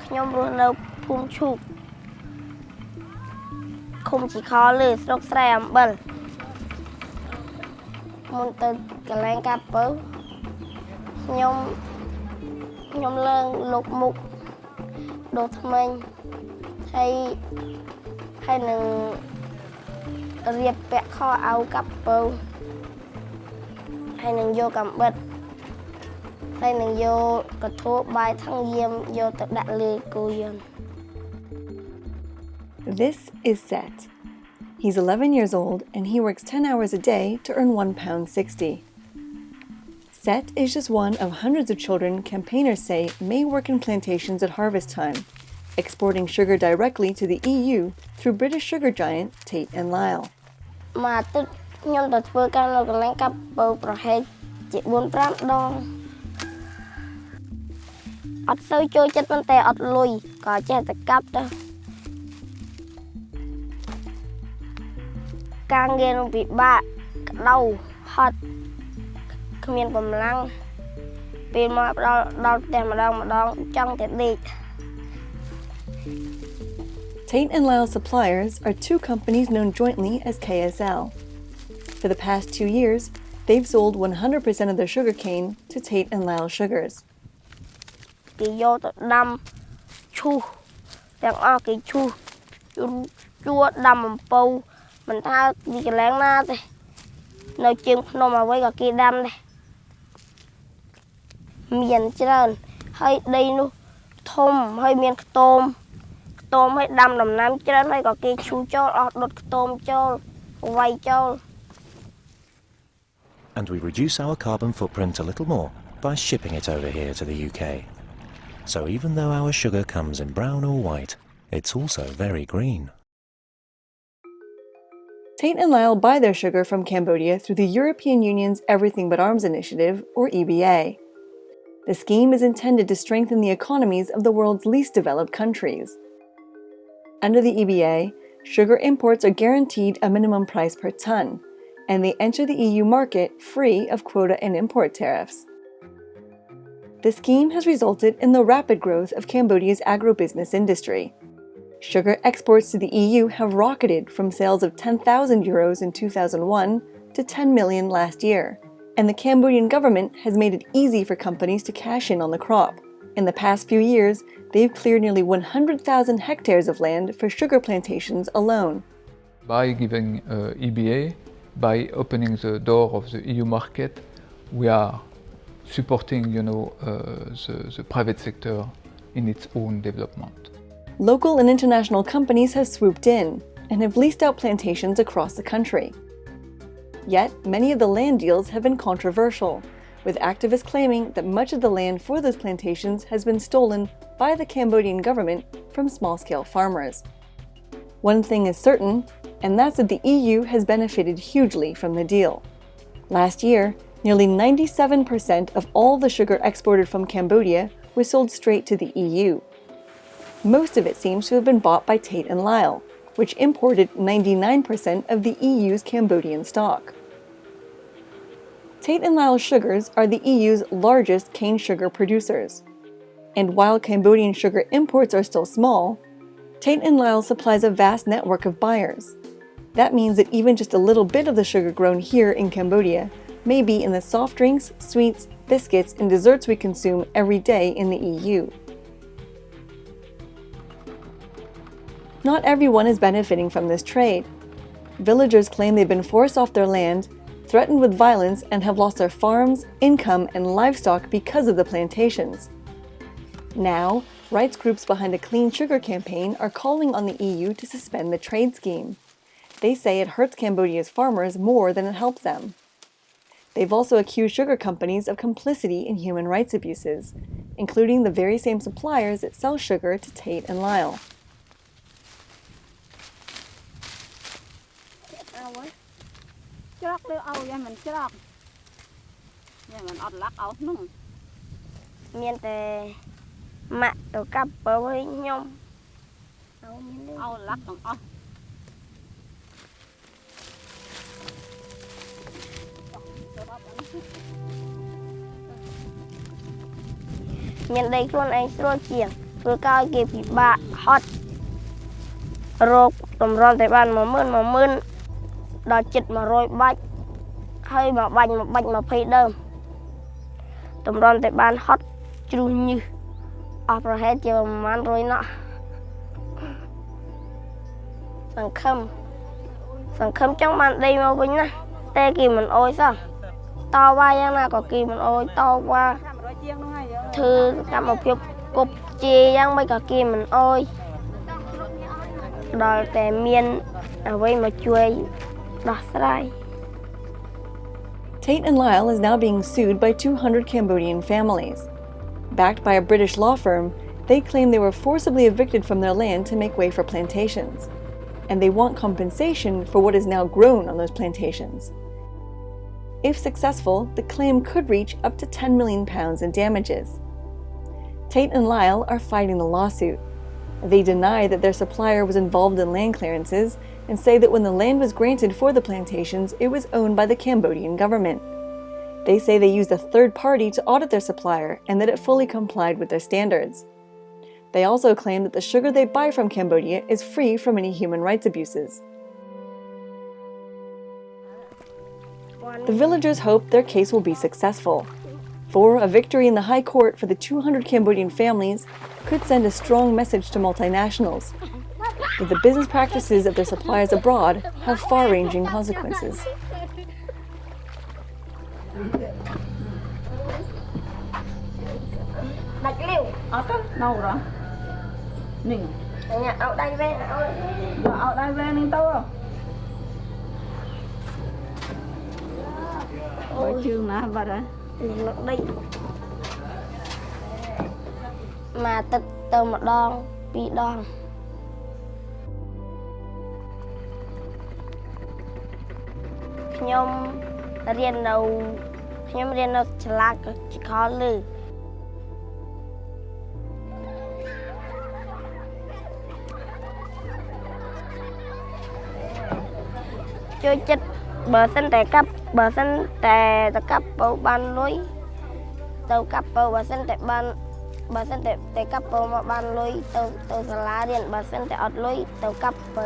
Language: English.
nhom luôn đâu phun chụp không chỉ khó lừa sốc xem bẩn muốn từ cái lên cặp bớ nhom lên lục mục đồ tham anh hay nừng riệp bẹ kho áo cặp bớ hay nừng vô cầm bật hay nừng vô cật thố bài thăng diêm vô tự đại lừa cô diêm. This is Set. He's 11 years old and he works 10 hours a day to earn £1.60. Set is just one of hundreds of children campaigners say may work in plantations at harvest time, exporting sugar directly to the EU through British sugar giant Tate and Lyle. Mà tôi nhom tự vừa càng nó còn lên cặp bầu pro hết chỉ 4-5 đong. Ọt sâu chơi chất vấn tè ọt lùi có che tự cặp đó. Càng nghe nó bị bạ đau hot không yên cầm lăng vì mà đau tiền mà đau trong tiền đi. Tate and Lyle Suppliers are two companies known jointly as KSL. For the past 2 years, they've sold 100% of their sugarcane to Tate and Lyle Sugars. Kỳ vô tự đâm chu đang o kỳ chu chua đâm một bầu mình ta đi cái láng na đây nơi chừng nó mà với cái kia đâm đây miền trên hay đây nu thôm hay miền tôm hay đâm đầm nam trên hay có kia chu cho đột tôm cho quay cho. And we reduce our carbon footprint a little more by shipping it over here to the UK. So even though our sugar comes in brown or white, it's also very green. Tate and Lyle buy their sugar from Cambodia through the European Union's Everything But Arms initiative, or EBA. The scheme is intended to strengthen the economies of the world's least developed countries. Under the EBA, sugar imports are guaranteed a minimum price per ton, and they enter the EU market free of quota and import tariffs. The scheme has resulted in the rapid growth of Cambodia's agribusiness industry. Sugar exports to the EU have rocketed from sales of €10,000 in 2001 to 10 million last year, and the Cambodian government has made it easy for companies to cash in on the crop. In the past few years, they've cleared nearly 100,000 hectares of land for sugar plantations alone. By giving EBA, by opening the door of the EU market, we are supporting, the private sector in its own development. Local and international companies have swooped in and have leased out plantations across the country. Yet, many of the land deals have been controversial, with activists claiming that much of the land for those plantations has been stolen by the Cambodian government from small-scale farmers. One thing is certain, and that's that the EU has benefited hugely from the deal. Last year, nearly 97% of all the sugar exported from Cambodia was sold straight to the EU. Most of it seems to have been bought by Tate and Lyle, which imported 99% of the EU's Cambodian stock. Tate and Lyle Sugars are the EU's largest cane sugar producers. And while Cambodian sugar imports are still small, Tate and Lyle supplies a vast network of buyers. That means that even just a little bit of the sugar grown here in Cambodia may be in the soft drinks, sweets, biscuits, and desserts we consume every day in the EU. Not everyone is benefiting from this trade. Villagers claim they've been forced off their land, threatened with violence, and have lost their farms, income, and livestock because of the plantations. Now, rights groups behind a clean sugar campaign are calling on the EU to suspend the trade scheme. They say it hurts Cambodia's farmers more than it helps them. They've also accused sugar companies of complicity in human rights abuses, including the very same suppliers that sell sugar to Tate and Lyle. Miền tề mạ tổ cặp với nhom lắc miền đây luôn anh xôi chiềng ព្រោះកោយគេពិបាកហត់រោគតម្រាំតែបាន10000ដល់ជិត100បាច់ហើយមួយបាច់20ដើមតម្រាំតែបានហត់ជ្រុះញើសអស់ប្រហែលជាប្រហែល100ណោះសង្ឃឹមចង់បានដីមកវិញណាតែគេមិនអោយសោះតវ៉ាយ៉ាងណាក៏គេមិនអោយតវ៉ាធ្វើកម្មភាពគប់ជាយ៉ាងមិនក៏គេមិនអោយដល់តែមានអ្វីមកជួយដោះស្រាយ Tate and Lyle is now being sued by 200 Cambodian families. Backed by a British law firm, they claim they were forcibly evicted from their land to make way for plantations. And they want compensation for what is now grown on those plantations. If successful, the claim could reach up to £10 million in damages. Tate and Lyle are fighting the lawsuit. They deny that their supplier was involved in land clearances and say that when the land was granted for the plantations, it was owned by the Cambodian government. They say they used a third party to audit their supplier and that it fully complied with their standards. They also claim that the sugar they buy from Cambodia is free from any human rights abuses. The villagers hope their case will be successful, for a victory in the High Court for the 200 Cambodian families could send a strong message to multinationals that the business practices of their suppliers abroad have far-ranging consequences. Màទឹកទៅម្ដងពីរដងខ្ញុំរៀននៅឆ្លាតក៏ខលលឺជួយចិត្តបើសិនតែកាប់ពោបានលុយទៅកាប់ពោបើសិនតែកាប់ពោមកបានលុយទៅសាលារៀនបើសិនតែអត់លុយទៅកាប់ពោ